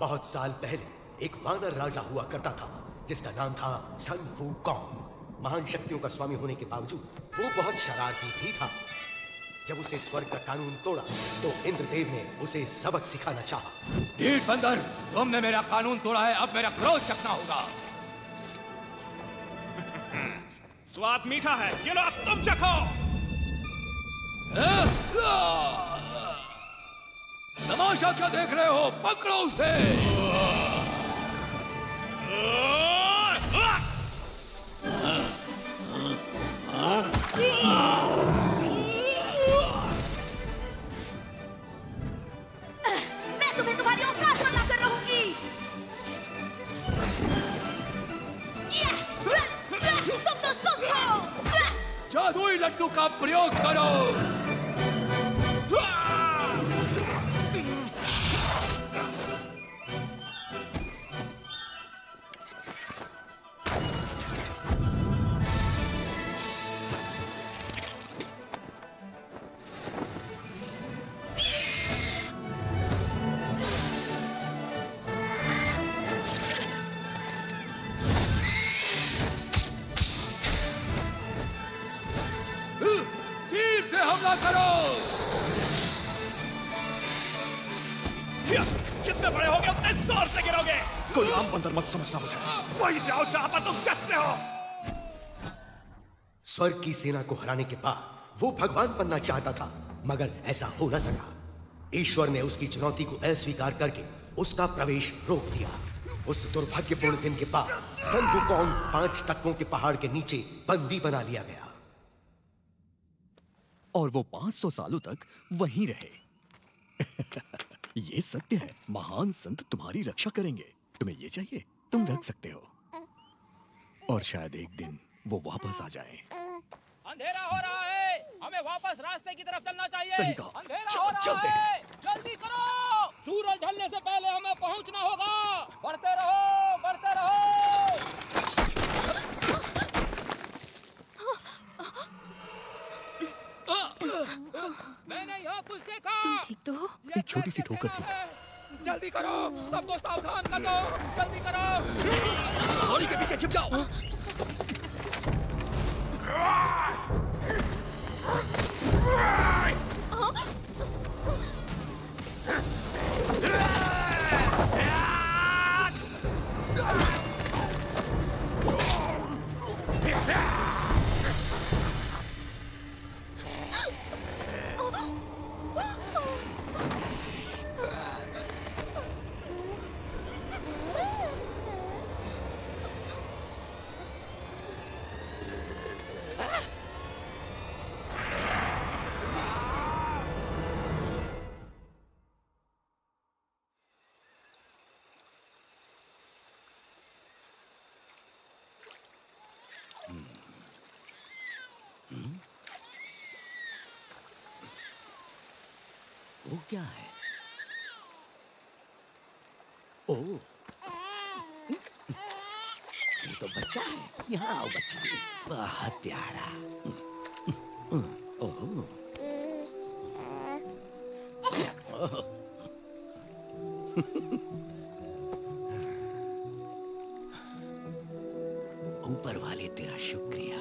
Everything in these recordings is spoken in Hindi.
बहुत साल पहले एक वानर राजा हुआ करता था जिसका नाम था सन वूकॉन्ग। महान शक्तियों का स्वामी होने के बावजूद वो बहुत शरारती भी था। जब उसने स्वर्ग का कानून तोड़ा तो इंद्रदेव ने उसे सबक सिखाना चाहा। ढीठ बंदर, तुमने मेरा कानून तोड़ा है, अब मेरा क्रोध चखना होगा। स्वाद मीठा है, ये लो अब तुम चखो। तमाशा क्या देख रहे हो, पकड़ो उसे। मैं तुम्हें तुम्हारी औकात पर लाकर रहूंगी। तुम तो सुस्त हो। जादुई लड्डू का प्रयोग करो। जितने बड़े होगे उतने जोर से गिरोगे। कोई आम बंदर मत समझना मुझे। वही जाओ जहां पर तुम जचते हो। स्वर्ग की सेना को हराने के बाद वो भगवान बनना चाहता था, मगर ऐसा हो न सका। ईश्वर ने उसकी चुनौती को अस्वीकार करके उसका प्रवेश रोक दिया। उस दुर्भाग्यपूर्ण दिन के बाद सन वूकॉन्ग 5 तत्वों के पहाड़ के नीचे बंदी बना लिया गया और वो 500 सालों तक वहीं रहे। ये सत्य है, महान संत तुम्हारी रक्षा करेंगे। तुम्हें ये चाहिए, तुम रख सकते हो, और शायद एक दिन वो वापस आ जाए। अंधेरा हो रहा है, हमें वापस रास्ते की तरफ चलना चाहिए। सही कहा, अंधेरा हो रहा है, जल्दी करो। सूरज ढलने से पहले हमें पहुंचना होगा। बढ़ते रहो, बढ़ते रहो। मैंने यहाँ कुछ देखा। तुम ठीक तो हो? एक छोटी सी ठोकर थी। जल्दी करो, सबको सावधान कर दो। जल्दी करो। घोड़ी के पीछे छिप जाओ। वो क्या है? ओह, ये तो बच्चा है। यहाँ आओ बच्चा, बहुत प्यारा। ओह, ऊपर वाले तेरा शुक्रिया।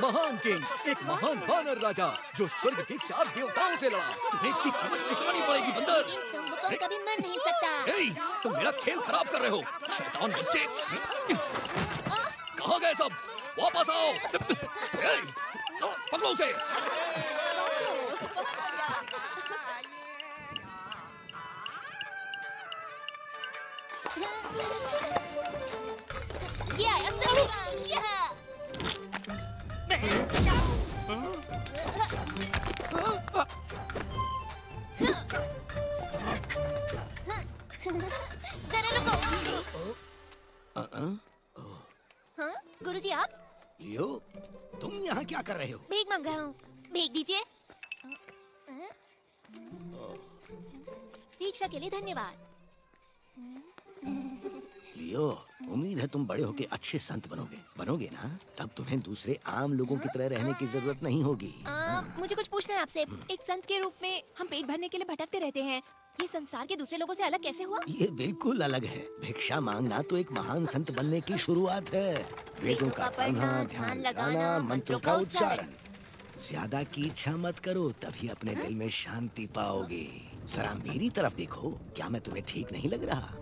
महान किंग, एक महान वानर राजा जो स्वर्ग के 4 देवताओं से लड़ा। तुम्हें इसकी कीमत चुकानी पड़ेगी बंदर। तुमको कभी मर नहीं सकता। ए, तुम मेरा खेल खराब कर रहे हो, शैतान बच्चे। कहाँ गए सब? वापस आओ। ए, पकड़ो उसे। ये आया सर। जरा रुको। हाँ, गुरुजी आप? लियो, तुम यहाँ क्या कर रहे हो? भीख मांग रहा हूँ, भीख दीजिए। भिक्षा के लिए धन्यवाद। लियो, उम्मीद है तुम बड़े होके अच्छे संत बनोगे ना? तब तुम्हें दूसरे आम लोगों की तरह रहने की जरूरत नहीं होगी। मुझे कुछ पूछना है आपसे। एक संत के रूप में हम पेट भरने के लिए भटकते रहते हैं। ये संसार के दूसरे लोगों से अलग कैसे हुआ? ये बिल्कुल अलग है। भिक्षा मांगना तो एक महान संत बनने की शुरुआत है। वेदों का पढ़ना, ध्यान लगाना, मंत्रों का उच्चारण। ज्यादा की इच्छा मत करो, तभी अपने दिल में शांति पाओगे। जरा मेरी तरफ देखो, क्या मैं तुम्हें ठीक नहीं लग रहा?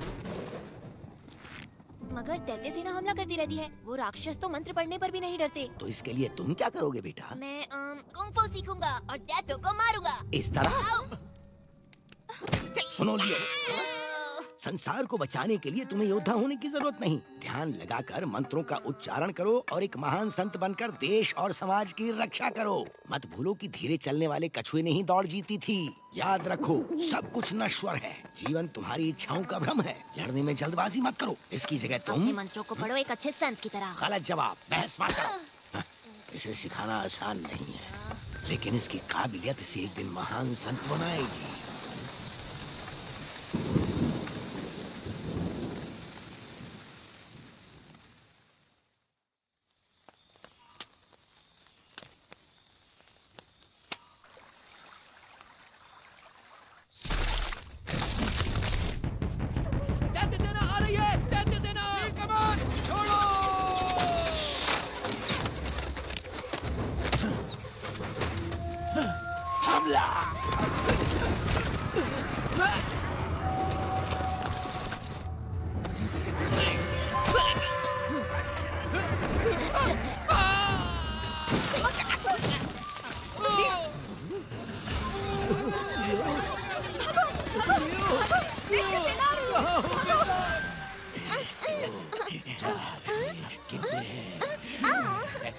मगर दैत्य सेना हमला करती रहती है। वो राक्षस तो मंत्र पढ़ने पर भी नहीं डरते। तो इसके लिए तुम क्या करोगे बेटा? मैं कुंग फू सीखूंगा और दैत्यों को मारूंगा। इस तरह? सुनो लियो, संसार को बचाने के लिए तुम्हें योद्धा होने की जरूरत नहीं। ध्यान लगाकर मंत्रों का उच्चारण करो और एक महान संत बनकर देश और समाज की रक्षा करो। मत भूलो कि धीरे चलने वाले कछुए ने ही दौड़ जीती थी। याद रखो, सब कुछ नश्वर है। जीवन तुम्हारी इच्छाओं का भ्रम है। लड़ने में जल्दबाजी मत करो। इसकी जगह तुम अपने मंत्रों को पढ़ो एक अच्छे संत की तरह। गलत जवाब, बहस मत करो। इसे सिखाना आसान नहीं है, लेकिन इसकी काबिलियत इसे एक दिन महान संत बनाएगी।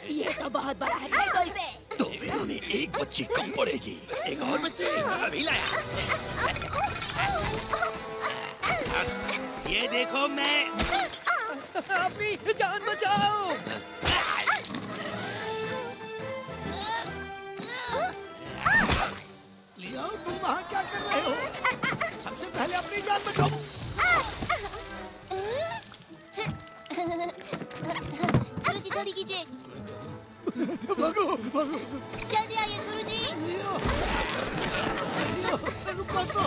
ये तो बहुत बड़ा है। देखो इसे। तो फिर हमें एक बच्ची कम पड़ेगी। एक और बच्चे अभी लाया। ये देखो मैं। अपनी जान बचाओ। लियो, तुम वहाँ क्या कर रहे हो? सबसे पहले अपनी जान बचाओ। गुरुजी जल्दी कीजिए। भागो, भागो। जल्दी आइए गुरुजी। लियो, लियो, रुको तो।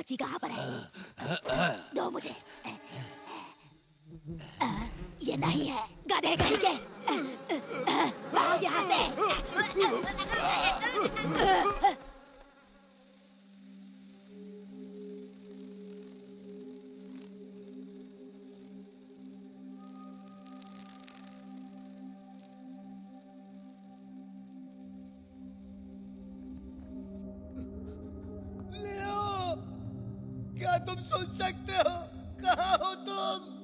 बच्ची कहाँ पर है? दो मुझे। ये नहीं है, गधे कहीं के। भाग यहाँ से। क्या तुम सुन सकते हो? कहाँ हो तुम?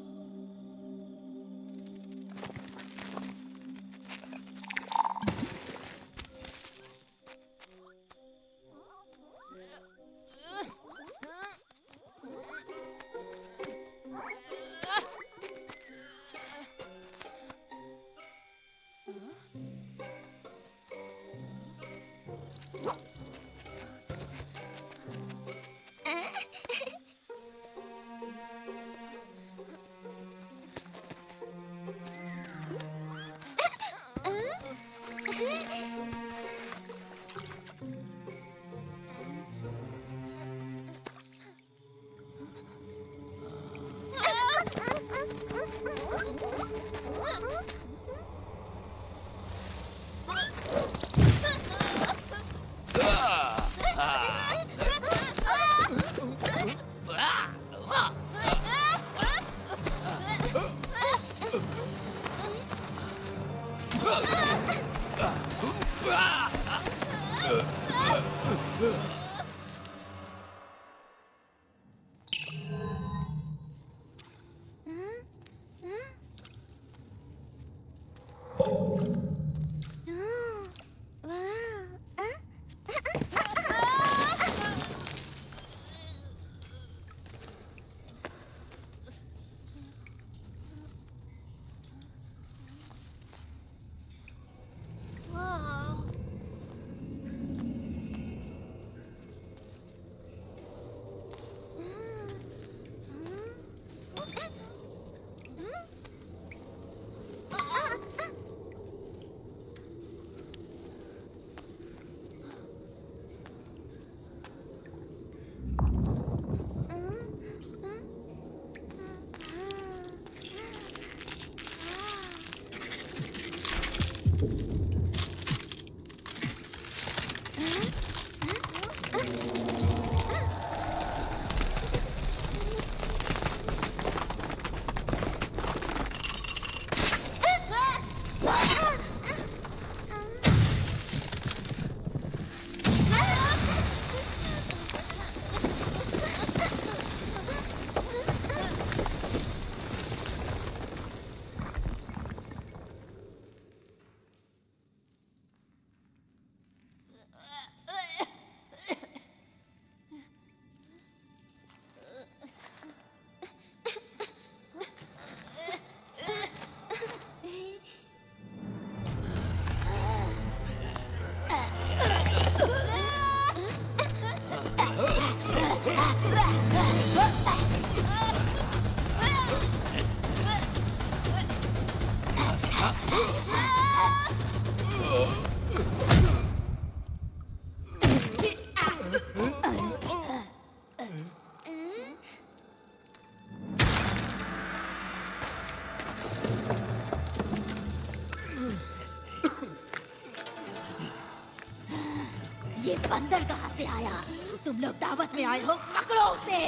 ये बंदर कहाँ से आया? तुम लोग दावत में आए हो, पकड़ो उसे।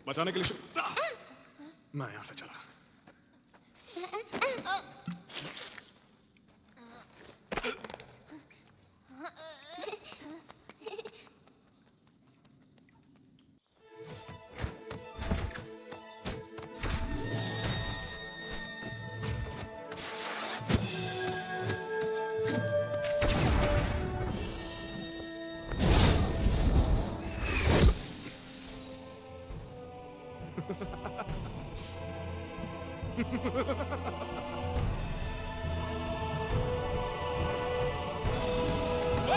बचाने के लिए मैं यहां से चला।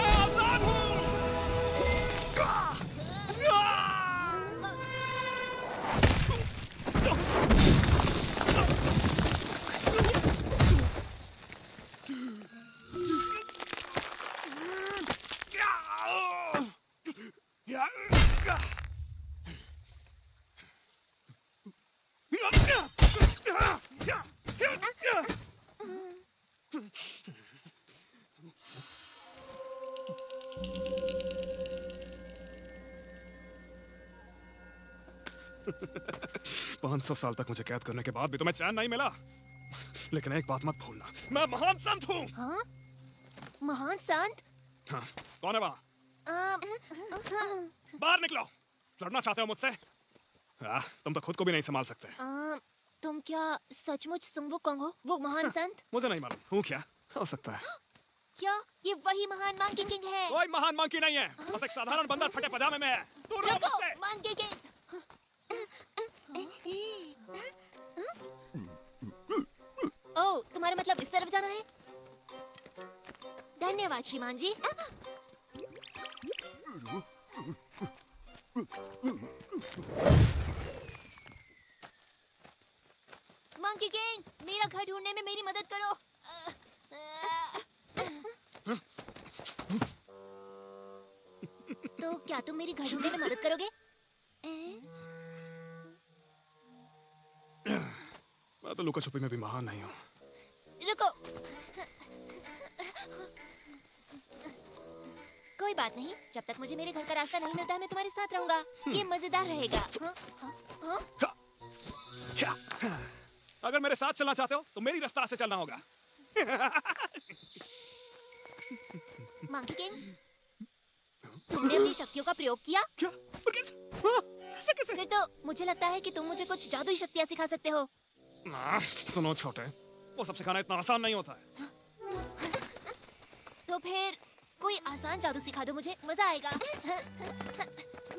आजाद हूँ। पाँच 500 साल तक मुझे कैद करने के बाद भी तुम्हें चैन नहीं मिला। लेकिन एक बात मत भूलना, मैं महान संत हूँ। हाँ? महान संत? हाँ, कौन है वहाँ? बाहर निकलो। लड़ना चाहते हो मुझसे? तुम तो खुद को भी नहीं संभाल सकते। तुम क्या सचमुच सुंग वुकोंग हो, वो महान संत? मुझे नहीं मालूम, हूँ क्या? हो सकता है। क्या ये वही महान मंकी किंग है? कोई महान मंकी नहीं है, बस एक साधारण बंदर फटे पजामे में है। दूर रहो मुझसे। Monkey king. ओह, तुम्हारा मतलब इस तरफ जाना है? धन्यवाद श्रीमान जी। मंकी किंग, मेरा घर ढूंढने में मेरी मदद करो। तो क्या तुम मेरी घर ढूंढने में मदद करोगे? मैं तो लुका छुपी में भी महान नहीं हूँ। रुको। कोई बात नहीं, जब तक मुझे मेरे घर का रास्ता नहीं मिलता है मैं तुम्हारे साथ रहूंगा। ये मजेदार रहेगा। अगर मेरे साथ चलना चाहते हो तो मेरी रास्ता से चलना होगा। मंकी किंग, तुमने अपनी शक्तियों का प्रयोग किया? क्या? कैसे? फिर तो मुझे लगता है कि तुम मुझे कुछ जादुई शक्तियाँ सिखा सकते हो। सुनो छोटे, वो सब सिखाना इतना आसान नहीं होता है। तो फिर कोई आसान जादू सिखा दो मुझे, मजा आएगा।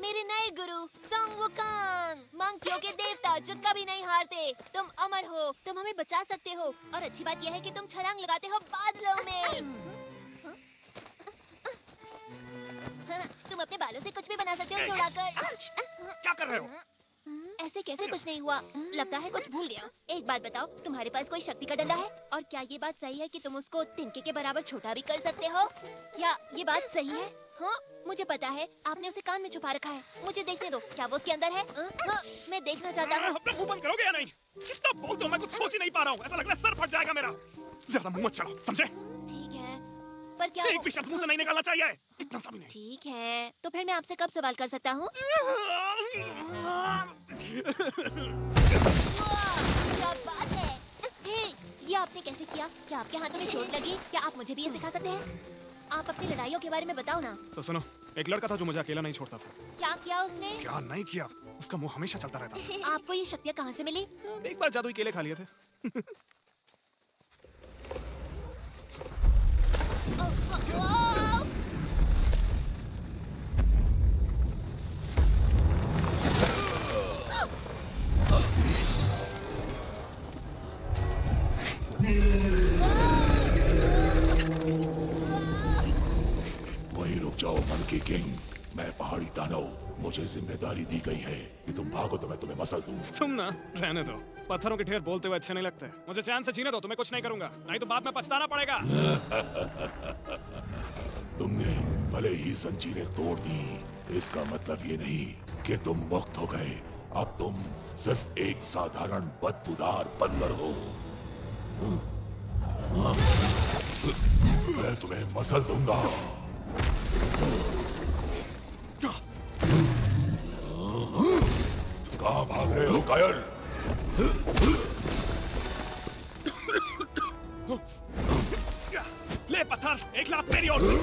मेरे नए गुरु संग वुकोंग, मंकियों के देवता जो कभी नहीं हारते। तुम अमर हो, तुम हमें बचा सकते हो, और अच्छी बात यह है कि तुम छलांग लगाते हो बादलों में। तुम अपने बालों से कुछ भी बना सकते हो दौड़ाकर। क्या कर रहे हो? ऐसे कैसे कुछ नहीं हुआ? लगता है कुछ भूल गया। एक बात बताओ, तुम्हारे पास कोई शक्ति का डंडा है? और क्या ये बात सही है कि तुम उसको तिनके के बराबर छोटा भी कर सकते हो? क्या ये बात सही है? हाँ, मुझे पता है, आपने उसे कान में छुपा रखा है। मुझे देखने दो, क्या वो उसके अंदर है? मैं देखना चाहता हूँ। अपना मुंह बंद करोगे या नहीं? कितना बोलते हो, मैं कुछ सोच ही नहीं पा रहा हूँ। ऐसा लग रहा है सर फट जाएगा मेरा। ज्यादा मुंह मत चलाओ, समझे? ठीक है, पर क्या एक भी शब्द मुंह से नहीं निकालना चाहिए, इतना सा भी नहीं। ठीक है, तो फिर मैं आपसे कब सवाल कर सकता हूँ? क्या बात है? ये आपने कैसे किया? क्या आपके हाथों में चोट लगी? क्या आप मुझे भी ये सिखा सकते हैं? आप अपनी लड़ाइयों के बारे में बताओ ना। तो सुनो, एक लड़का था जो मुझे अकेला नहीं छोड़ता था। क्या किया उसने? क्या नहीं किया, उसका मुंह हमेशा चलता रहता था। आपको ये शक्तियाँ कहाँ से मिली? एक बार जादुई केले खा लिए थे। वहीं रुक जाओ मंकी किंग, मैं पहाड़ी दानव, मुझे जिम्मेदारी दी गई है कि तुम भागो तो मैं तुम्हें मसल दूं। तुम ना रहने दो, पत्थरों के ढेर बोलते हुए अच्छे नहीं लगते। मुझे चैन से जीने दो, तुम्हें कुछ नहीं करूंगा, नहीं तो बाद में पछताना पड़ेगा। तुमने भले ही जंजीरें तोड़ दी, इसका मतलब ये नहीं कि तुम मुक्त हो गए। अब तुम सिर्फ एक साधारण बदबूदार बंदर हो। मैं तुम्हें मसल दूंगा। कहाँ भाग रहे हो कायल? ले पत्थर, एक लात तेरी ओर से।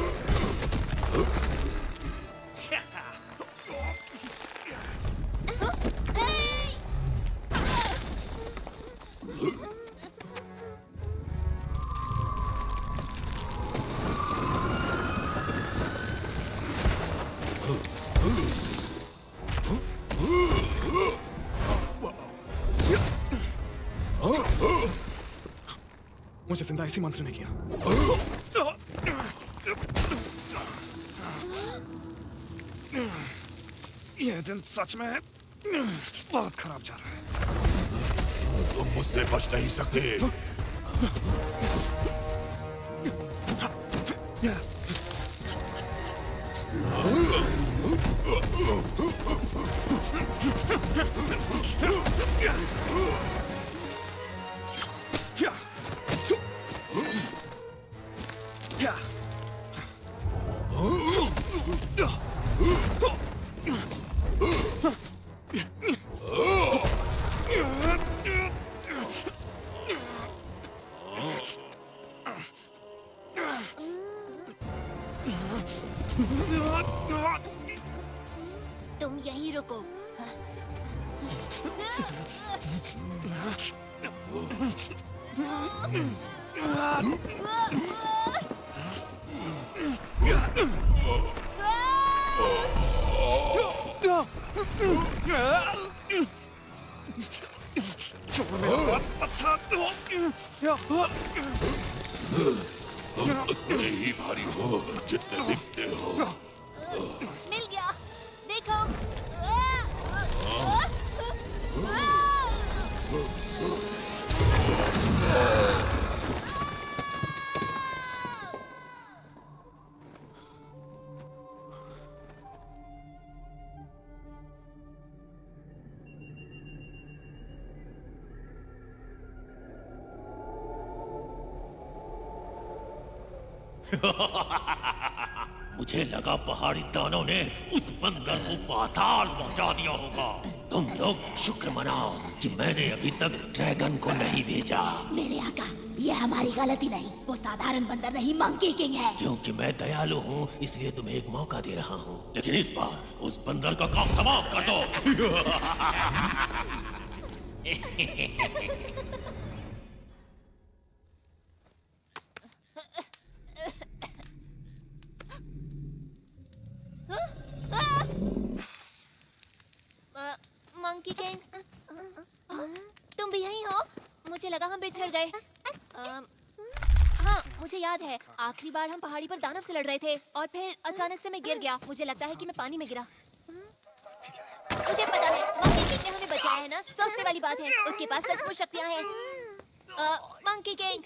मुझे जिंदा इसी मंत्र ने किया। ये दिन सच में बहुत खराब जा रहा है। तुम मुझसे बच नहीं सकते। तुम यहीं रुको। तुम उतने ही भारी हो जितने दिखते हो। मिल गया, देखो। मुझे लगा पहाड़ी दानों ने उस बंदर को पाताल पहुंचा दिया होगा। तुम लोग शुक्र मनाओ कि मैंने अभी तक ड्रैगन को नहीं भेजा। मेरे आका, ये हमारी गलती नहीं, वो साधारण बंदर नहीं, मंकी किंग है। क्योंकि मैं दयालु हूँ इसलिए तुम्हें एक मौका दे रहा हूँ, लेकिन इस बार उस बंदर का काम तमाम कर दो। मंकी किंग, तुम भी यहीं हो? मुझे लगा हम बिछड़ गए। हाँ, मुझे याद है आखिरी बार हम पहाड़ी पर दानव से लड़ रहे थे और फिर अचानक से मैं गिर गया। मुझे लगता है कि मैं पानी में गिरा। मुझे पता है मंकी किंग ने हमें बचाया है ना, सोचने वाली बात है। उसके पास सचमुच शक्तियां हैं। मंकी किंग,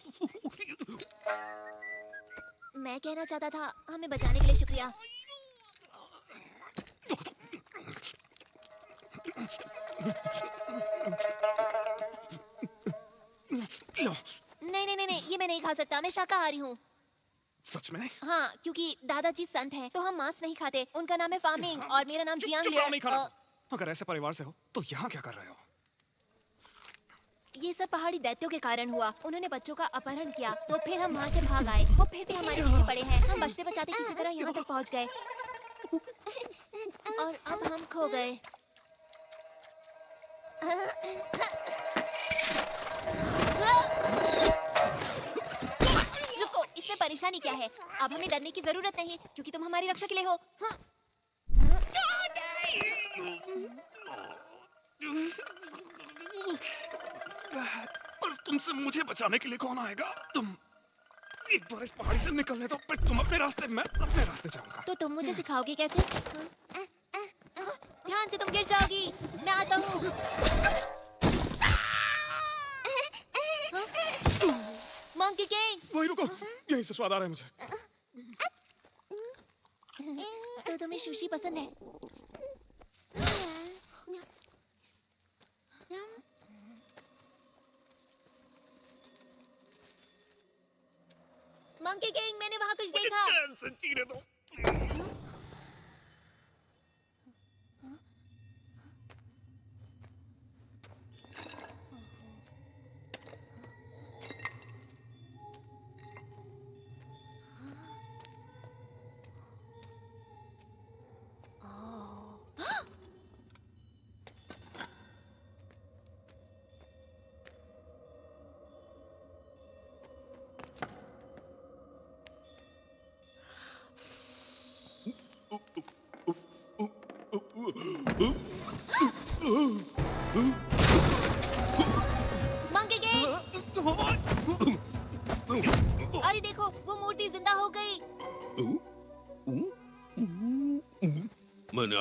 मैं कहना चाहता था हमें बचाने के लिए शुक्रिया। नहीं, ये मैं नहीं खा सकता। मैं शाकाहारी हूँ। सच में? हाँ, क्योंकि दादाजी संत हैं, तो हम मांस नहीं खाते। उनका नाम है फार्मिंग और मेरा नाम जियांग चुप रहो, नहीं खाना। लियर। अगर ऐसे परिवार से हो तो यहाँ क्या कर रहे हो? ये सब पहाड़ी दैत्यों के कारण हुआ। उन्होंने बच्चों का अपहरण किया, तो फिर हम वहाँ से भाग आए। वो फिर भी हमारे पीछे पड़े हैं। हम बचते बचाते किसी तरह यहाँ तक पहुँच गए और अब हम खो गए। रुको, इसमें परेशानी क्या है? अब हमें डरने की जरूरत नहीं, क्योंकि तुम हमारी रक्षा के लिए हो। हाँ। और तुमसे मुझे बचाने के लिए कौन आएगा? तुम एक बार इस पहाड़ी से निकलने दो, फिर तुम अपने रास्ते, मैं अपने रास्ते जाऊंगा। तो तुम मुझे सिखाओगे कैसे? ध्यान से, तुम गिर जाओगी। मैं आता हूँ। मंकी किंग, वही रुको, यहीं से स्वाद आ रहा है मुझे। तो तुम्हें सुशी पसंद है? मंकी किंग, मैंने वहाँ कुछ देखा। चैन से जीने दो, प्लीज।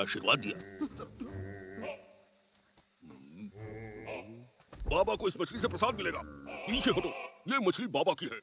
आशीर्वाद दिया। बाबा को इस मछली से प्रसाद मिलेगा। पीछे हटो, ये मछली बाबा की है।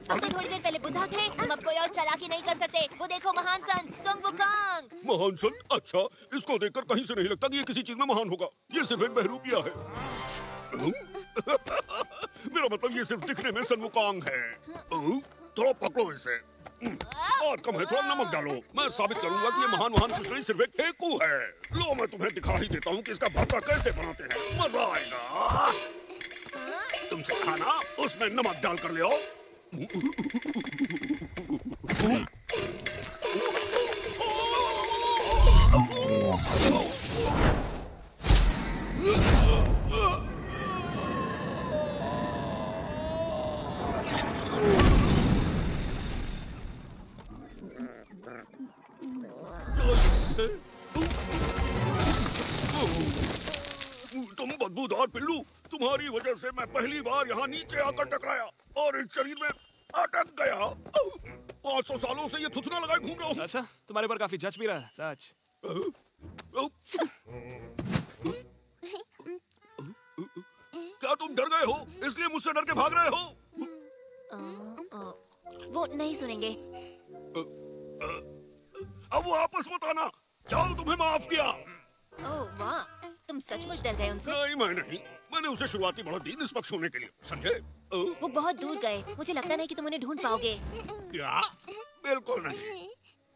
हम तो थोड़ी देर पहले बुद्धा थे, तुम अब कोई और चालाकी नहीं कर सकते। वो देखो महान संत सुंग वुकांग। महान संत? अच्छा, इसको देखकर कहीं से नहीं लगता कि ये किसी चीज में महान होगा। ये सिर्फ एक बहरूपिया है। मेरा मतलब ये सिर्फ दिखने में सन वुकांग है। थोड़ा पकड़ो इसे। और कम है, थोड़ा नमक डालो। मैं साबित करूंगा कि ये महान कुछ नहीं, सिर्फ एक फेंकू है। लो, मैं तुम्हें दिखा ही देता हूँ कि इसका भरता कैसे बनाते हैं। मजा आएगा। तुमसे खाना, उसमें नमक डाल कर ले आओ। तुम बदबूदार पिल्लू, तुम्हारी वजह से मैं पहली बार यहाँ नीचे आकर टकराया और इस शरीर में अटक गया। 500 सालों से ये थुथना लगाए घूम रहा हूँ। अच्छा, तुम्हारे पर काफी जच भी रहा है, सच। क्या तुम डर गए हो, इसलिए मुझसे डर के भाग रहे हो? वो नहीं सुनेंगे। अब वो आपस मत आना। जाओ, तुम्हें माफ किया। ओह वाह, तुम सचमुच डर गए उनसे? नहीं, मैं नहीं। मैंने उसे शुरुआती बढ़त दी निष्पक्ष होने के लिए, समझे? वो बहुत दूर गए, मुझे लगता नहीं कि तुम उन्हें ढूंढ पाओगे। क्या? बिल्कुल नहीं।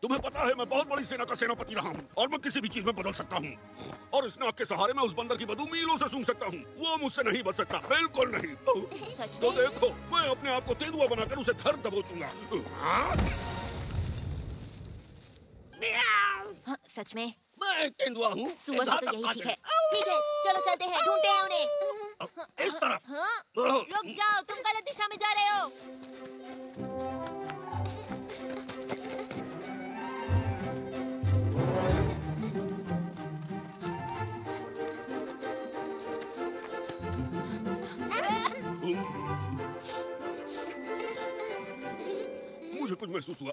तुम्हें पता है, मैं बहुत बड़ी सेना का सेनापति रहा हूँ और मैं किसी भी चीज में बदल सकता हूँ। और इस नाक के सहारे मैं उस बंदर की बदबू मीलों से सूंघ सकता हूँ। वो मुझससे नहीं बच सकता, बिल्कुल नहीं। तो देखो, मैं अपने आप को तेंदुआ बनाकर उसे धर दबोचूंगा। हाँ, सच में? मैं तेंदुआ हूँ। सुअर से तो यही ठीक है। ठीक है, चलो चलते हैं, ढूंढते हैं उन्हें। इस तरफ। हाँ? रुक जाओ, तुम गलत दिशा में जा रहे हो। मुझे कुछ महसूस हुआ।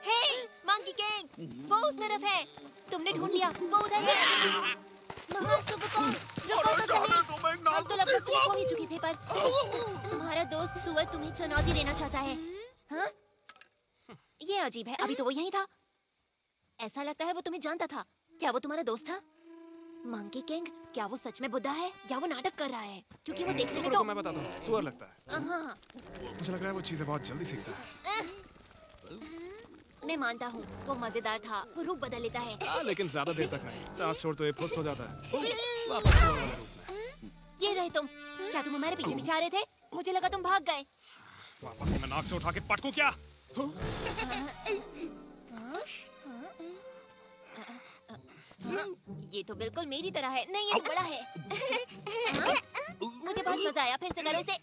हे, मंकी किंग, वो उस तरफ है। तुमने ढूंढ लिया, वो उधर है। महान सुंग वुकांग, रुको तो सही। हम तो लगभग तुम्हें खो ही चुके थे, पर तुम्हारा दोस्त सुअर तुम्हें चुनौती देना चाहता है। हाँ? ये अजीब है, अभी तो वो यहीं था। ऐसा लगता है वो तुम्हें जानता था। क्या वो तुम्हारा दोस्त था? मंकी किंग, क्या वो सच में बुद्धा है या वो नाटक कर रहा है? क्योंकि वो देखने में तो मैं बताता हूँ, सुअर लगता है। हाँ। मुझे लग रहा है वो चीजें बहुत जल्दी सीखता है। मैं मानता हूँ, वो मजेदार था। वो रूप बदल लेता है। लेकिन ज्यादा देर तक नहीं। सांस छोड़ तो ये फुस हो जाता है। वापस सुअर वाले रूप में। ये रहे तुम। क्या तुम हमारे पीछे पीछे आ रहे थे? मुझे लगा तुम भाग गए। वापस मैं नाक से उठा के पटकूं क्या? ये तो बिल्कुल मेरी तरह है। नहीं, ये तो बड़ा है। मुझे बहुत मजा आया। फिर से करो इसे।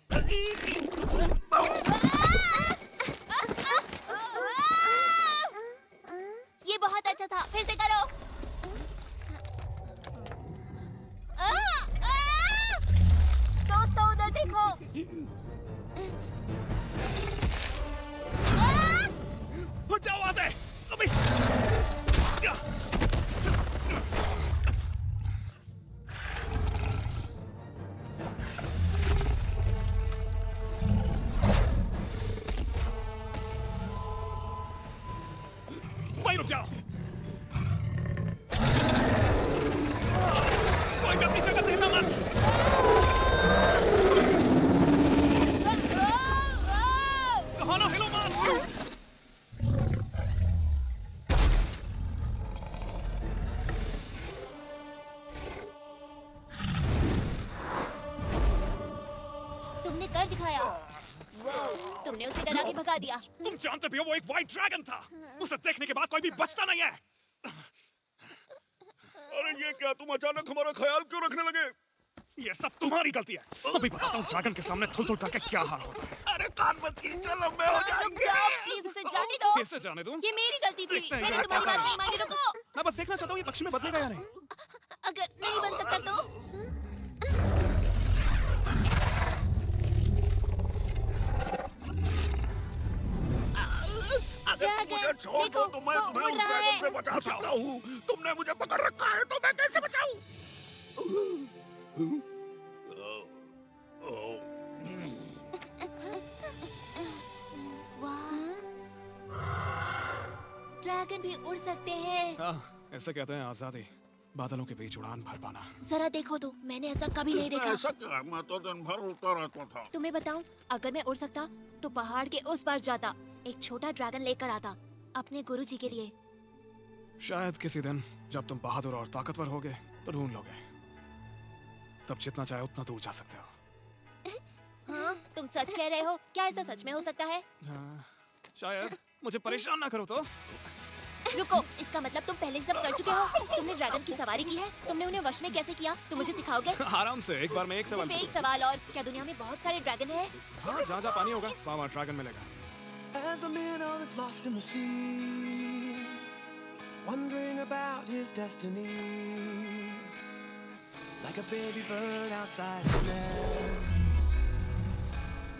ये बहुत अच्छा था। फिर से करो। दोस्तों, उधर देखो। जाओ वहां से। अभी वहीं रुक जाओ। कोई भी अपनी जगह से हिलना मत। कहाँ ना हिलो मत। तुमने कर दिखाया। तुमने उसे डरा के भगा दिया। तुम जानते भी हो वो एक व्हाइट ड्रैगन था। उसे देखने के बाद कोई भी बचता नहीं है। अरे ये क्या, तुम अचानक हमारा ख्याल क्यों रखने लगे? ये सब तुम्हारी गलती है। अभी बताता हूँ ड्रैगन के सामने थुल थुल करके क्या हाल होता है। अरे कान मत खींच, लंबे हो जाएंगे। प्लीज उसे जाने दो। कैसे जाने दूं? ये मेरी गलती थी। देखते हैं मैंने क्या तुम्हारी बात करता है। नहीं मानी। रुको। मैं बस देखना चाहता हूँ ये पक्षी में बदलेगा या नहीं। अगर नहीं बन सकता तो अगर तुम मुझे छोड़ दो तो मैं तुम्हें उस ड्रैगन से बचा सकता हूँ। तुमने मुझे पकड़ रखा है तो मैं कैसे बचाऊं? ड्रैगन भी उड़ सकते हैं। ऐसे कहते हैं आजादी, बादलों के बीच उड़ान भर पाना। जरा देखो तो, मैंने ऐसा कभी नहीं देखा। ऐसा क्या? मैं तो दिन भर उड़ता रहता था। तुम्हें बताऊं, अगर मैं उड़ सकता तो पहाड़ के उस पार जाता, एक छोटा ड्रैगन लेकर आता अपने गुरुजी के लिए। शायद किसी दिन जब तुम बहादुर और ताकतवर होगे तो ढूंढ लोगे, तब जितना चाहे उतना दूर जा सकते हो। हाँ, तुम सच कह रहे हो? क्या ऐसा सच में हो सकता है? हाँ, शायद। मुझे परेशान ना करो तो। रुको, इसका मतलब तुम पहले सब कर चुके हो। तुमने ड्रैगन की सवारी की है, तुमने उन्हें वश में कैसे किया? तुम मुझे सिखाओगे? आराम से, एक बार में एक सवाल। सिर्फ एक सवाल और, क्या दुनिया में बहुत सारे ड्रैगन हैं? हाँ, जहाँ जहाँ पानी होगा वहाँ ड्रैगन मिलेगा। As a minnow that's lost in the sea, wondering about his destiny, like a baby bird outside his nest,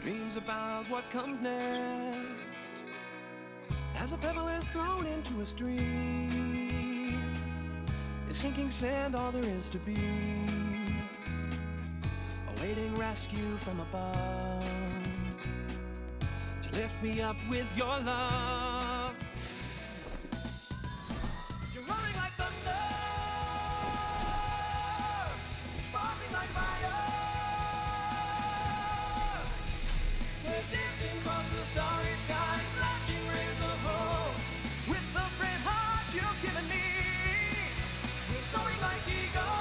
dreams about what comes next. As a pebble is thrown into a stream, is sinking sand all there is to be, awaiting rescue from above. Lift me up with your love. You're roaring like thunder, sparkling like fire. We're dancing across the starry sky, flashing rays of hope. With the brave heart you've given me, we're soaring like eagles,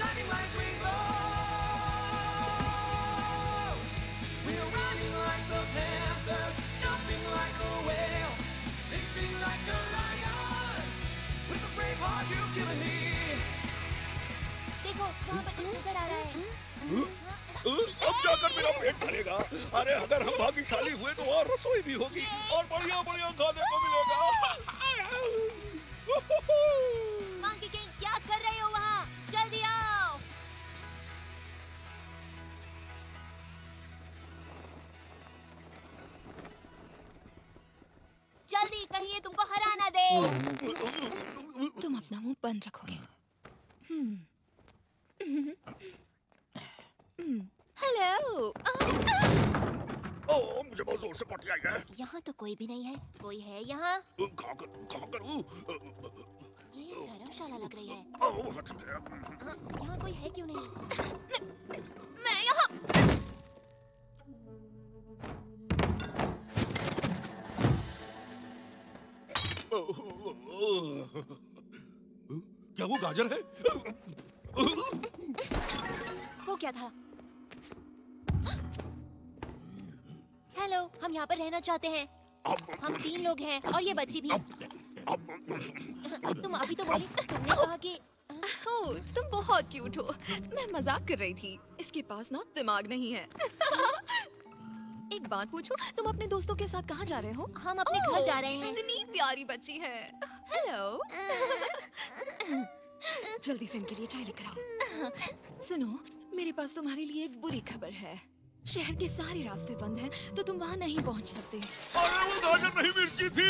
shining like rainbows. देखो, वहाँ पर कुछ नजर आ रहा है। अब जाकर मेरा पेट भरेगा। अरे अगर हम भाग्यशाली हुए तो और रसोई भी होगी और बढ़िया बढ़िया खाने को मिलेगा। मंकी किंग, क्या कर रहे हो वहाँ? जल्दी आओ। जल्दी, कहीं ये तुमको हरा ना दे। तुम अपना मुंह बंद रखोगे। हेलो। ओह, मुझे बहुत जोर से पटी आई है। यहाँ तो कोई भी नहीं है। कोई है यहाँ? कहाँ करूँ? ये धर्मशाला लग रही है। ओह, अच्छा गया। यहाँ कोई है क्यों नहीं? मैं यहाँ। क्या वो गाजर है? वो क्या था? हेलो, हम यहाँ पर रहना चाहते हैं। हम 3 लोग हैं और ये बच्ची भी। तुम अभी तो बोली, तुमने कहा कि ओह, तुम बहुत क्यूट हो। मैं मजाक कर रही थी। इसके पास ना दिमाग नहीं है। एक बात पूछो, तुम अपने दोस्तों के साथ कहाँ जा रहे हो? हम अपने घर जा रहे हैं। इतनी प्यारी बच्ची है। हेलो। जल्दी से इनके लिए चाय लेकर आओ। सुनो, मेरे पास तुम्हारे लिए एक बुरी खबर है। शहर के सारे रास्ते बंद हैं, तो तुम वहाँ नहीं पहुँच सकते। अरे वो गाजर नहीं, मिर्ची थी।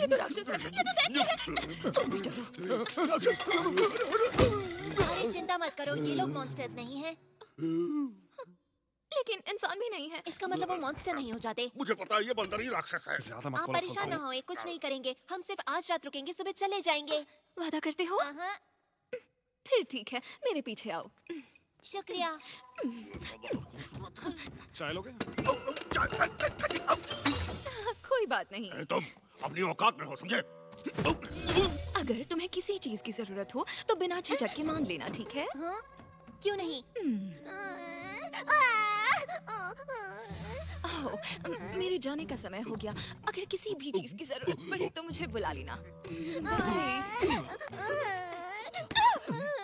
ये तो राक्षस है, ये तो दैत्य है। जल्दी डरो। अरे चिंता मत करो, ये लोग मॉन्स्टर्स नहीं हैं। लेकिन इंसान भी नहीं है। इसका मतलब वो मॉन्स्टर नहीं हो जाते। मुझे पता है, ये बंदर ही राक्षस है। आप परेशान ना हो, कुछ नहीं करेंगे। हम सिर्फ आज रात रुकेंगे, सुबह चले जाएंगे। वादा करते हो? फिर ठीक है, मेरे पीछे आओ। शुक्रिया। चाय लोगे? कोई बात नहीं। तुम अपनी औकात में हो, समझे? अगर तुम्हें किसी चीज की जरूरत हो तो बिना झिझक के मांग लेना, ठीक है? क्यों नहीं? आओ, मेरे जाने का समय हो गया। अगर किसी भी चीज की जरूरत पड़े तो मुझे बुला लेना।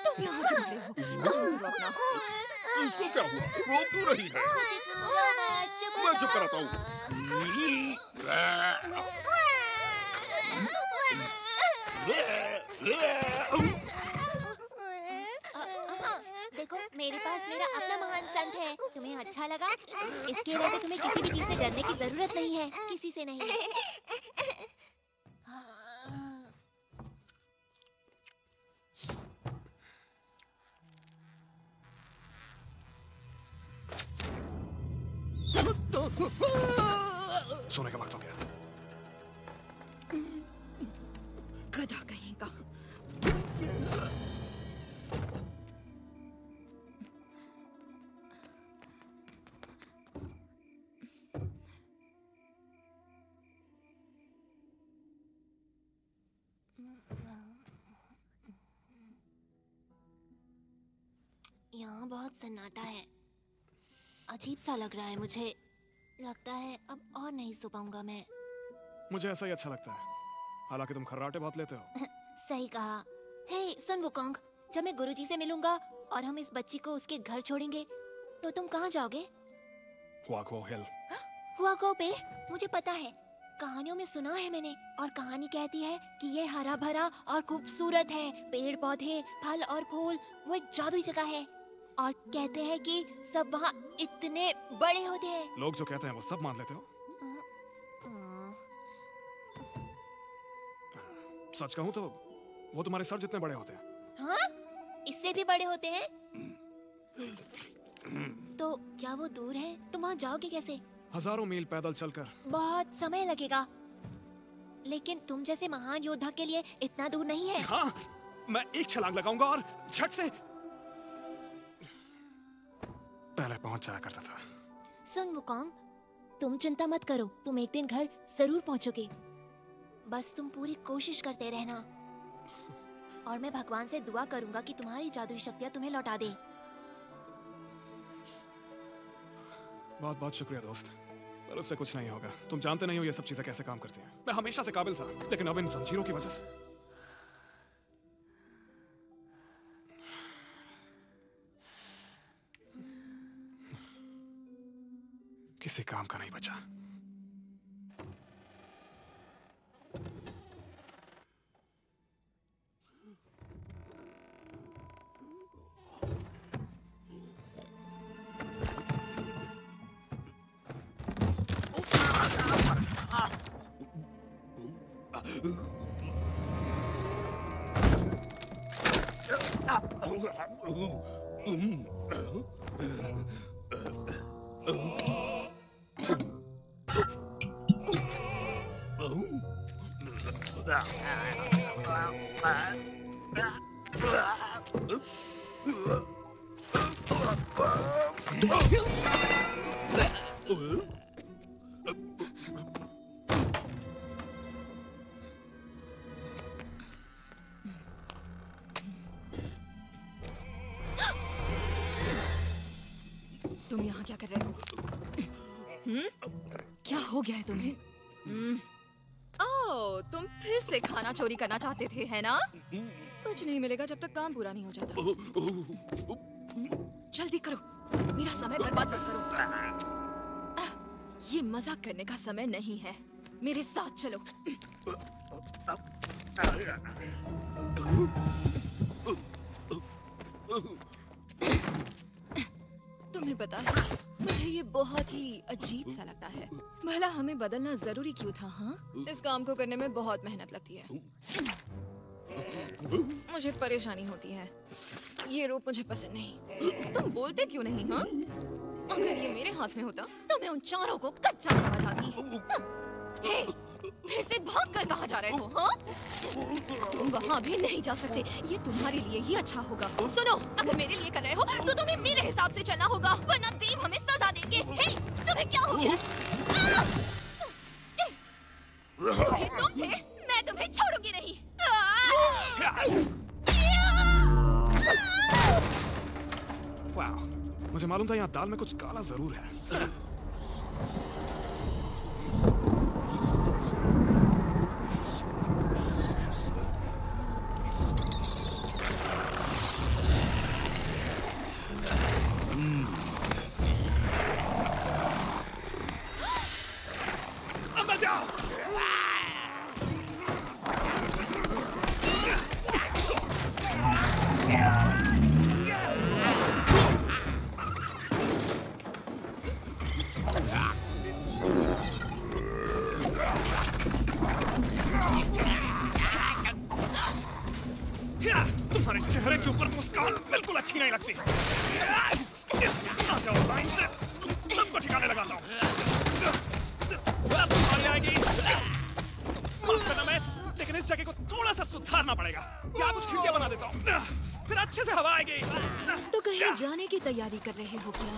तुम यहाँ क्यों खड़े हो? कानून रोकना। इसको क्या हुआ? रो क्यों रही है? मैं चुप कराता हूँ। देखो, मेरे पास मेरा अपना महान संत है। तुम्हें अच्छा लगा? इसके लिए तो तुम्हें किसी भी चीज से डरने की जरूरत नहीं है, किसी से नहीं। सोने का वक्त हो गया। गधा कहीं का। यहाँ बहुत सन्नाटा है। अजीब सा लग रहा है मुझे। लगता है अब और नहीं सो पाऊंगा मैं। मुझे ऐसा ही अच्छा लगता है। हालांकि तुम खर्राटे बहुत लेते हो। सही कहा। हे सुन वुकोंग, जब मैं गुरुजी से मिलूंगा और हम इस बच्ची को उसके घर छोड़ेंगे तो तुम कहाँ जाओगे? हुआको हिल। हुआको पे? मुझे पता है, कहानियों में सुना है मैंने। और कहानी कहती है कि ये हरा भरा और खूबसूरत है। पेड़ पौधे, फल और फूल। वो एक जादुई जगह है। और कहते हैं कि सब वहाँ इतने बड़े होते हैं। लोग जो कहते हैं वो सब मान लेते हो? सच कहूँ तो वो तुम्हारे सर जितने बड़े होते हैं। हाँ? इससे भी बड़े होते हैं? तो क्या वो दूर है? तुम वहाँ जाओगे कैसे? हजारों मील पैदल चलकर। बहुत समय लगेगा। लेकिन तुम जैसे महान योद्धा के लिए इतना दूर नहीं है। हाँ, मैं एक छलांग लगाऊंगा और झट से पहले पहुंच जाया करता था। सुन वुकोंग, तुम चिंता मत करो, तुम एक दिन घर जरूर पहुंचोगे। बस तुम पूरी कोशिश करते रहना। और मैं भगवान से दुआ करूंगा कि तुम्हारी जादुई शक्तियां तुम्हें लौटा दे। बहुत बहुत शुक्रिया दोस्त, पर उससे कुछ नहीं होगा। तुम जानते नहीं हो ये सब चीजें कैसे काम करती हैं। मैं हमेशा से काबिल था, लेकिन अब इन जंजीरों की वजह से किसी काम का नहीं बचा। तुम यहाँ क्या कर रहे हो? क्या हो गया है तुम्हें? ओह, तुम फिर से खाना चोरी करना चाहते थे, है ना? कुछ नहीं मिलेगा जब तक काम पूरा नहीं हो जाता। जल्दी करो, मेरा समय बर्बाद मत करो। ये मजाक करने का समय नहीं है, मेरे साथ चलो। तुम्हें पता है, मुझे ये बहुत ही अजीब सा लगता है। भला हमें बदलना जरूरी क्यों था? हाँ, इस काम को करने में बहुत मेहनत लगती है। मुझे परेशानी होती है। ये रूप मुझे पसंद नहीं। तुम बोलते क्यों नहीं? हाँ, अगर ये मेरे हाथ में होता तो मैं उन चारों को कच्चा समझ जाती। हे, फिर से भाग कर कहाँ जा रहे हो? हाँ, तुम वहाँ भी नहीं जा सकते। ये तुम्हारे लिए ही अच्छा होगा। सुनो, अगर मेरे लिए कर रहे हो तो तुम्हें मेरे हिसाब से चलना होगा, वरना देव हमें सजा देंगे। हे, तुम्हें क्या हो गया? ये तुम थे, मैं तुम्हें छोड़ूंगी नहीं। वाह, मुझे मालूम था यहाँ दाल में कुछ काला जरूर है। जबान बिल्कुल अच्छी नहीं लगती। आ जाओ लाइन से, सबको ठिकाने लगाता हूँ। तुम्हारी आएगी। माफ करना मिस, लेकिन इस जगह को थोड़ा सा सुधारना पड़ेगा। यहाँ कुछ खिड़कियाँ बना देता हूँ, फिर अच्छे से हवा आएगी। तो कहीं जाने की तैयारी कर रहे हो क्या?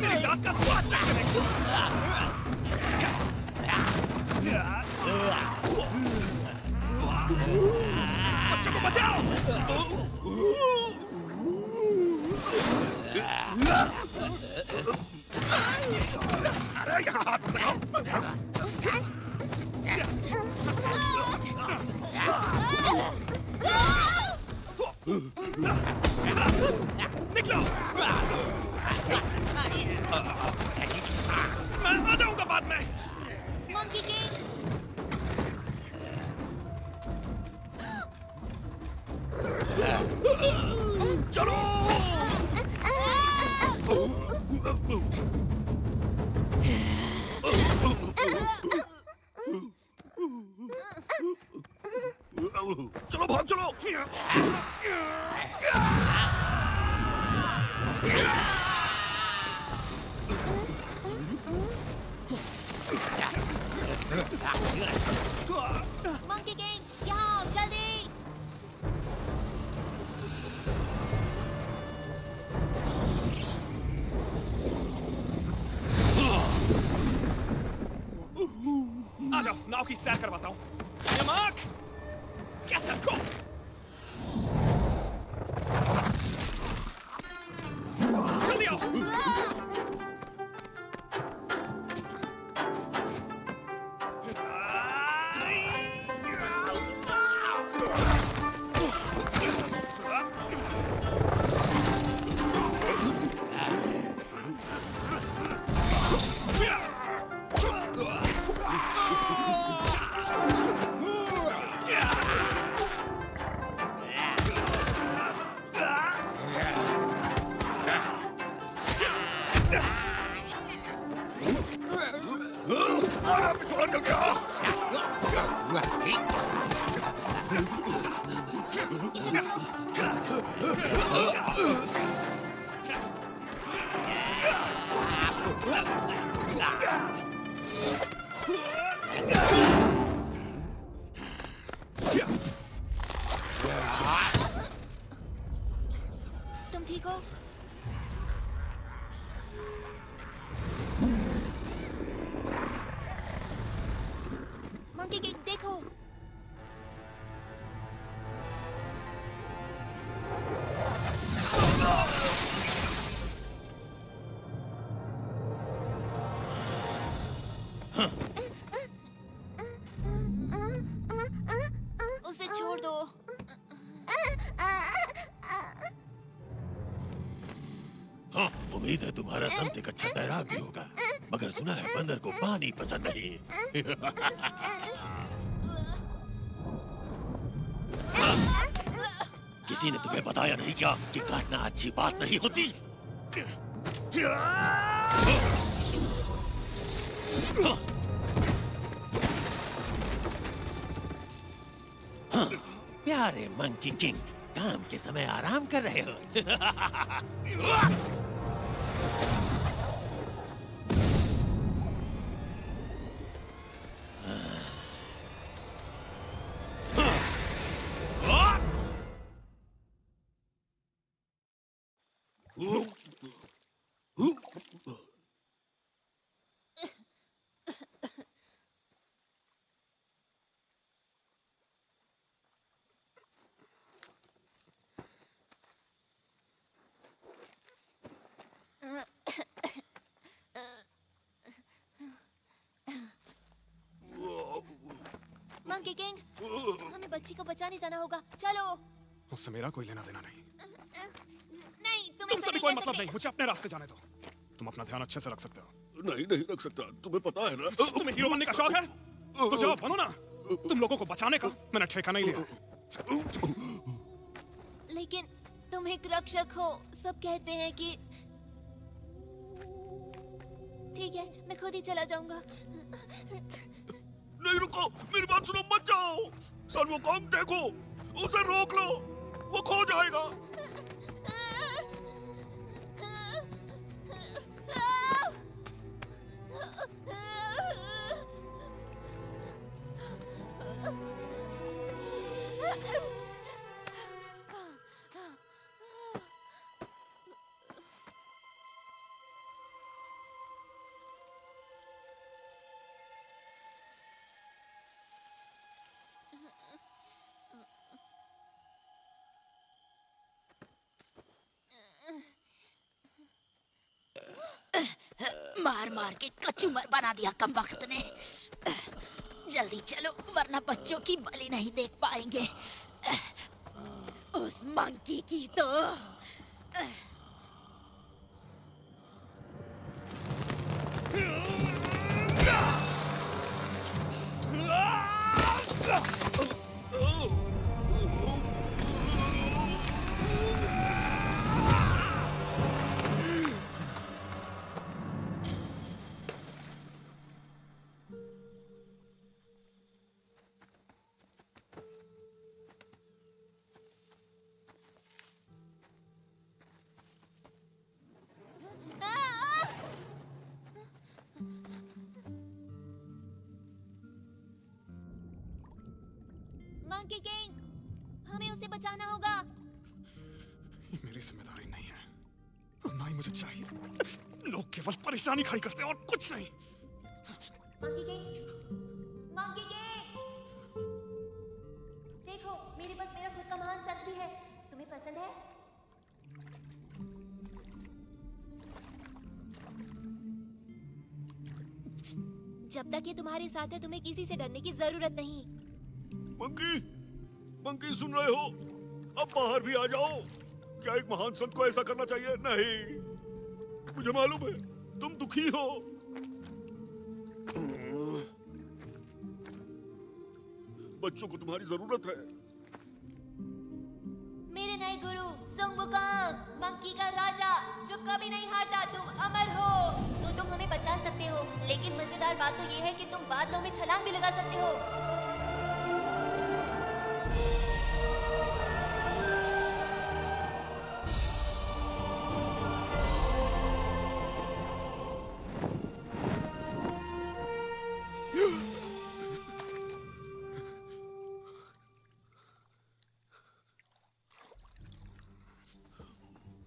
मेरी दांत का स्वाद चखने। बच्चों को बचाओ। अरे यहाँ हाथ लगाओ। निकलो। मैं आ जाऊंगा बाद में। Monkey king. चलो। चलो भाग चलो। मंकी किंग, यहाँ आओ जल्दी। आ जाओ, नाव की सैर करवाता हूँ। Mark, catch and go. जल्दी आओ। तुम ठीक हो? मंकी किंग देखो। उसे छोड़ दो। हाँ, उम्मीद है तुम्हारा संत एक अच्छा तैराक भी होगा, मगर सुना है बंदर को पानी पसंद नहीं। किसी ने तुम्हें बताया नहीं क्या कि काटना अच्छी बात नहीं होती? हाँ, प्यारे मंकी किंग, काम के समय आराम कर रहे हो। मंकी किंग, हमें बच्ची को बचाने जाना होगा। चलो। उससे मेरा कोई लेना देना नहीं। नहीं, तुमसे भी कोई मतलब नहीं। मुझे अपने रास्ते जाने दो। तुम अपना ध्यान अच्छे से रख सकते हो। नहीं रख सकता। तुम्हें पता है ना। तुम्हें हीरो बनने का शौक है? तो जाओ बनो ना। तुम लोगों को बचाने का मैंने ठेका नहीं लिया। लेकिन तुम एक रक्षक हो, सब कहते हैं कि। ठीक है, मैं खुद ही चला जाऊंगा। नहीं रुको, मेरी बात सुनो, मत जाओ। सनवुकोंग देखो, उसे रोक लो, वो खो जाएगा। मार मार के कचूमर बना दिया कमबख्त ने। जल्दी चलो वरना बच्चों की बलि नहीं देख पाएंगे। उस मंकी की तो। मंकी किंग, हमें उसे बचाना होगा। ये मेरी जिम्मेदारी नहीं है और ना ही मुझे चाहिए। लोग केवल परेशानी खड़ी करते हैं और कुछ नहीं। मंकी किंग, मंकी किंग, देखो मेरे पास मेरा खुद का महान शस्त्र भी है, तुम्हें पसंद है? जब तक ये तुम्हारे साथ है तुम्हें किसी से डरने की जरूरत नहीं। मंकी, मंकी सुन रहे हो? अब बाहर भी आ जाओ। क्या एक महान संत को ऐसा करना चाहिए? नहीं, मुझे मालूम है तुम दुखी हो। बच्चों को तुम्हारी जरूरत है। मेरे नए गुरु संगवुकोंग, मंकी का राजा जो कभी नहीं हारता, तुम अमर हो। तो तुम हमें बचा सकते हो, लेकिन मजेदार बात तो ये है कि तुम बादलों में छलांग भी लगा सकते हो।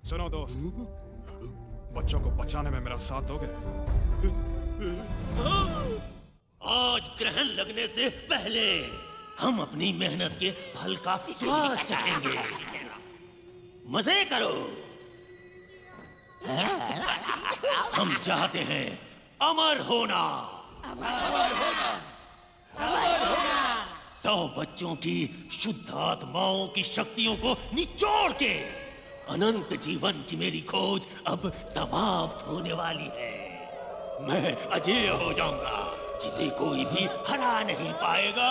सुनो दोस्त, बच्चों को बचाने में मेरा साथ दोगे? आज ग्रहण लगने से पहले हम अपनी मेहनत के फल का स्वाद चखेंगे। मजे करो। हम चाहते हैं अमर होना। अमर होना। अमर होना। 100 बच्चों की शुद्ध आत्माओं की शक्तियों को निचोड़ के अनंत जीवन की मेरी खोज अब समाप्त होने वाली है। मैं अजय हो जाऊंगा, जिसे कोई भी हरा नहीं पाएगा।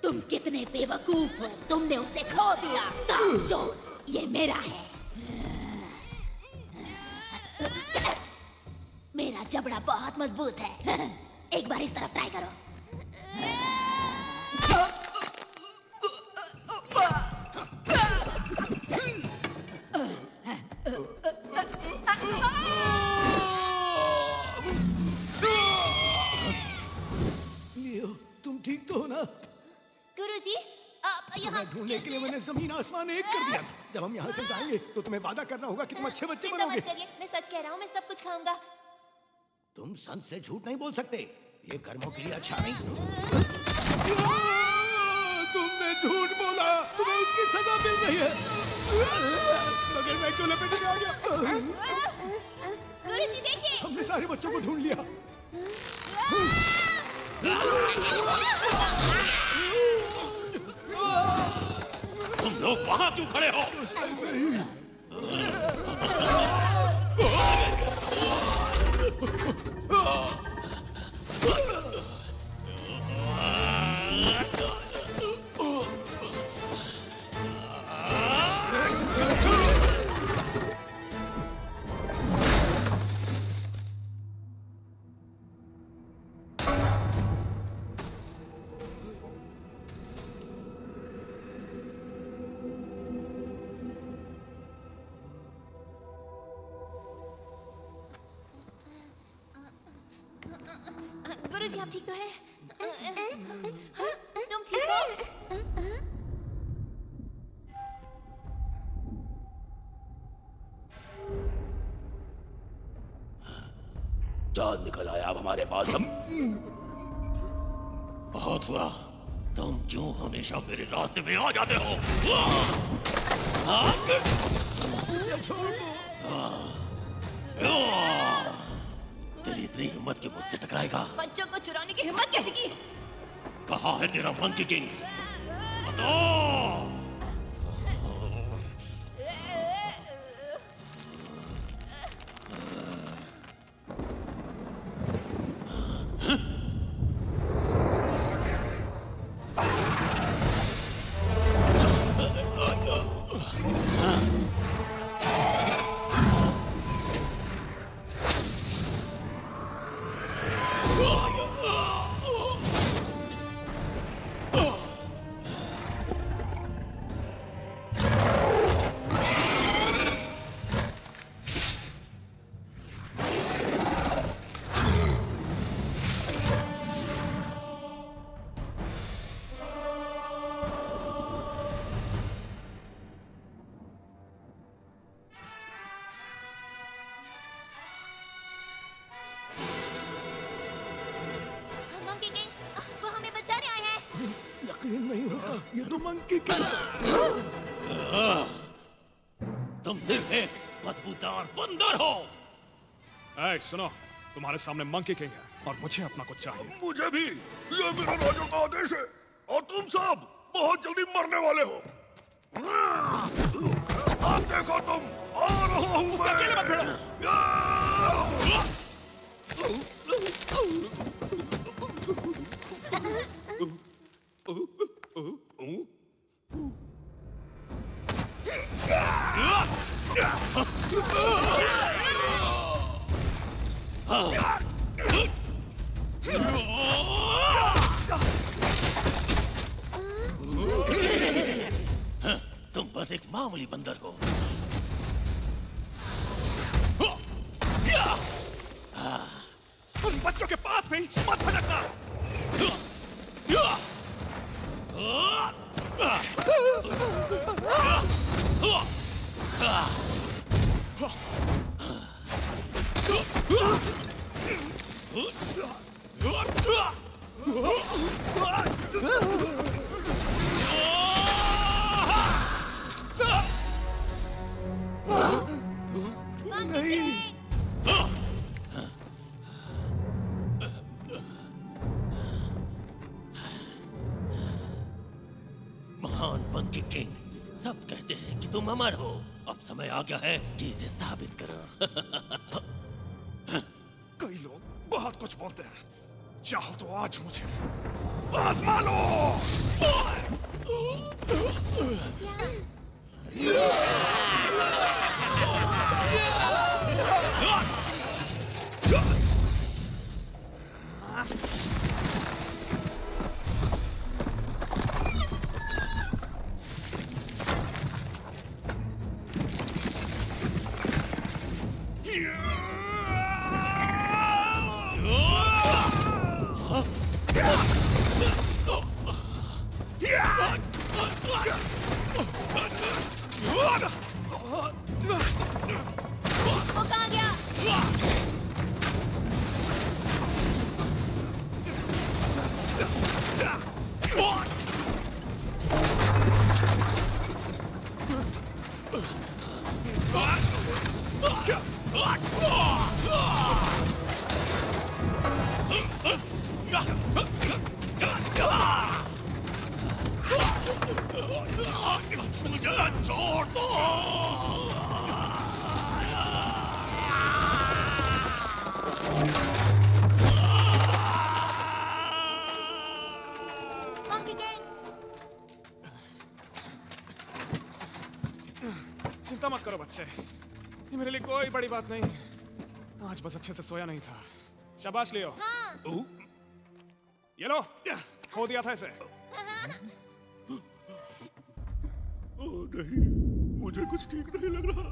तुम कितने बेवकूफ हो, तुमने उसे खो दिया। कामचोर, ये मेरा है। मेरा जबड़ा बहुत मजबूत है। एक बार इस तरफ ट्राई करो। तुम ठीक तो हो ना? गुरुजी, आप यहाँ ढूंढने के लिए मैंने जमीन आसमान एक कर दिया। जब हम यहाँ से जाएंगे तो तुम्हें वादा करना होगा कि तुम अच्छे बच्चे चिंता बनोगे। मत करिए, मैं सच कह रहा हूँ, मैं सब कुछ खाऊंगा। तुम संत से झूठ नहीं बोल सकते, ये कर्मों के लिए अच्छा नहीं। तुमने झूठ बोला, तुम्हें उसकी सजा मिल रही है। मगर मैं क्यों लपेटे में आ गया? गुरुजी देखिए, हमने सारे बच्चों को ढूंढ लिया। तुम लोग वहां क्यों खड़े हो? गुरुजी आप ठीक तो हैं? तुम ठीक हो? चांद निकल आया अब हमारे पास। हम बहुत हुआ, तुम क्यों हमेशा मेरे रास्ते में आ जाते हो? तेरी इतनी हिम्मत कि मुझसे टकराएगा? बच्चों को चुराने की हिम्मत कैसे की? कहाँ है तेरा मंकी किंग? बताओ। यकीन नहीं होता, ये तो मंकी किंग है। तुम सिर्फ एक बदबूदार बंदर हो। सुनो, तुम्हारे सामने मंकी किंग है और मुझे अपना कुछ चाहिए। मुझे भी, ये मेरा राजा का आदेश है और तुम सब बहुत जल्दी मरने वाले हो। अब देखो तुम, आ रहा हूं मैं। तुम बस एक मामूली बंदर हो। उन बच्चों के पास भी मत भटकना। महान मंकी किंग, सब कहते हैं कि तुम अमर हो। अब समय आ गया है कि इसे साबित करो। कई लोग बहुत कुछ बोलते हैं, चाहो तो आज मुझे आजमा लो। बच्चे, ये मेरे लिए कोई बड़ी बात नहीं। आज बस अच्छे से सोया नहीं था। शाबाश लियो। हाँ। ये लो, खो दिया था इसे। ओह नहीं, मुझे कुछ ठीक नहीं लग रहा।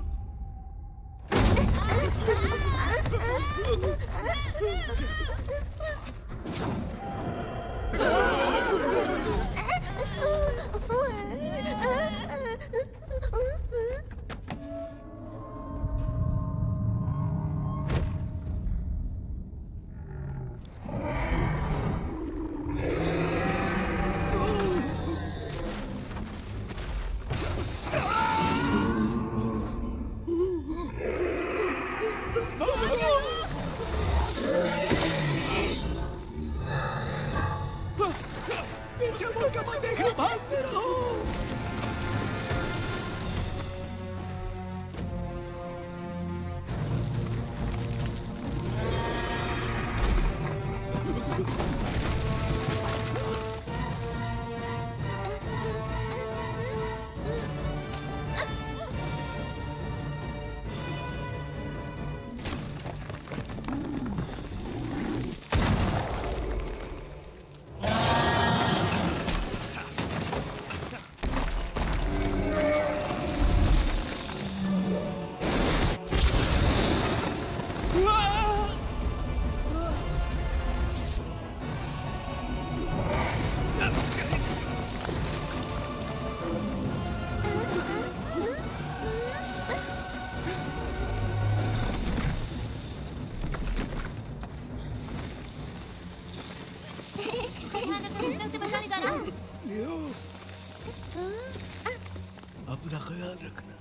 अपना ख्याल रखना।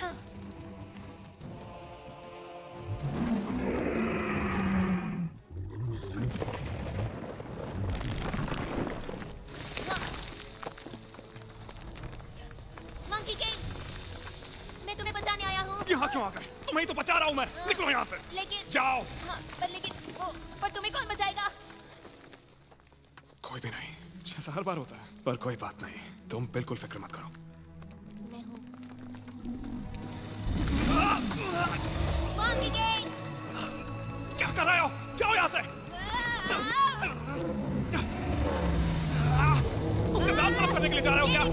हाँ। मंकी किंग, मैं तुम्हें बचाने आया हूँ। यहाँ क्यों आ गए? तुम्हें ही तो बचा रहा हूँ मैं। निकलो यहाँ से। लेकिन जाओ। हाँ, पर तुम्हें कौन बचाएगा? कोई भी नहीं, जैसा हर बार होता है। पर कोई बात नहीं, तुम बिल्कुल फिक्र मत करो। मैं हूँ। मंकी किंग, क्या कर रहे हो? जाओ यहाँ से। उसके दांत साफ करने के लिए जा रहे हो क्या?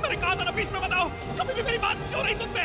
मैंने कहा था ना, बीच में बताओ। कभी भी मेरी बात क्यों नहीं सुनते?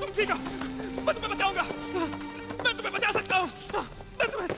तुम ठीक हो? मैं तुम्हें बचाऊंगा। मैं तुम्हें बचा सकता हूँ। मैं तुम्हें...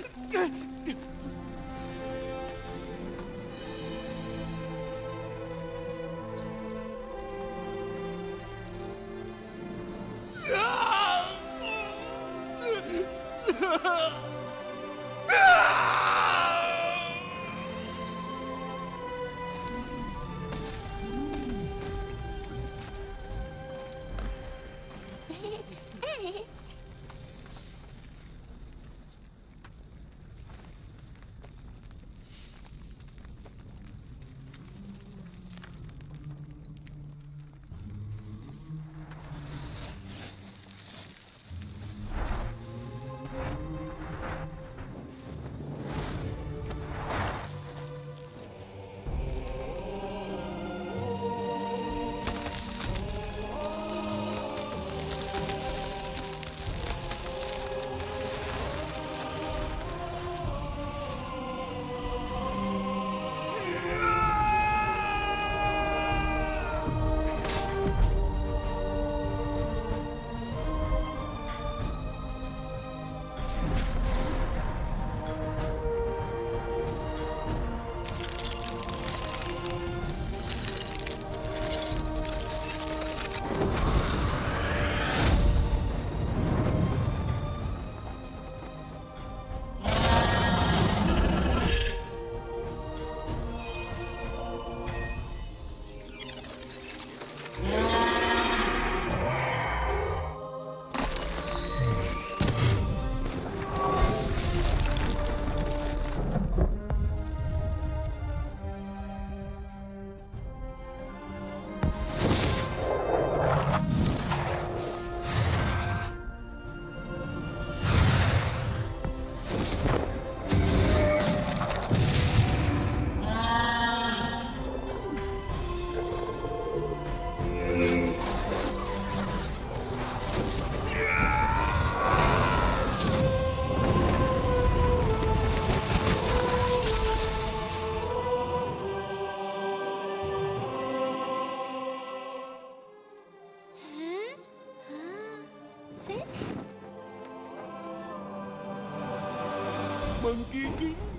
Monkey King.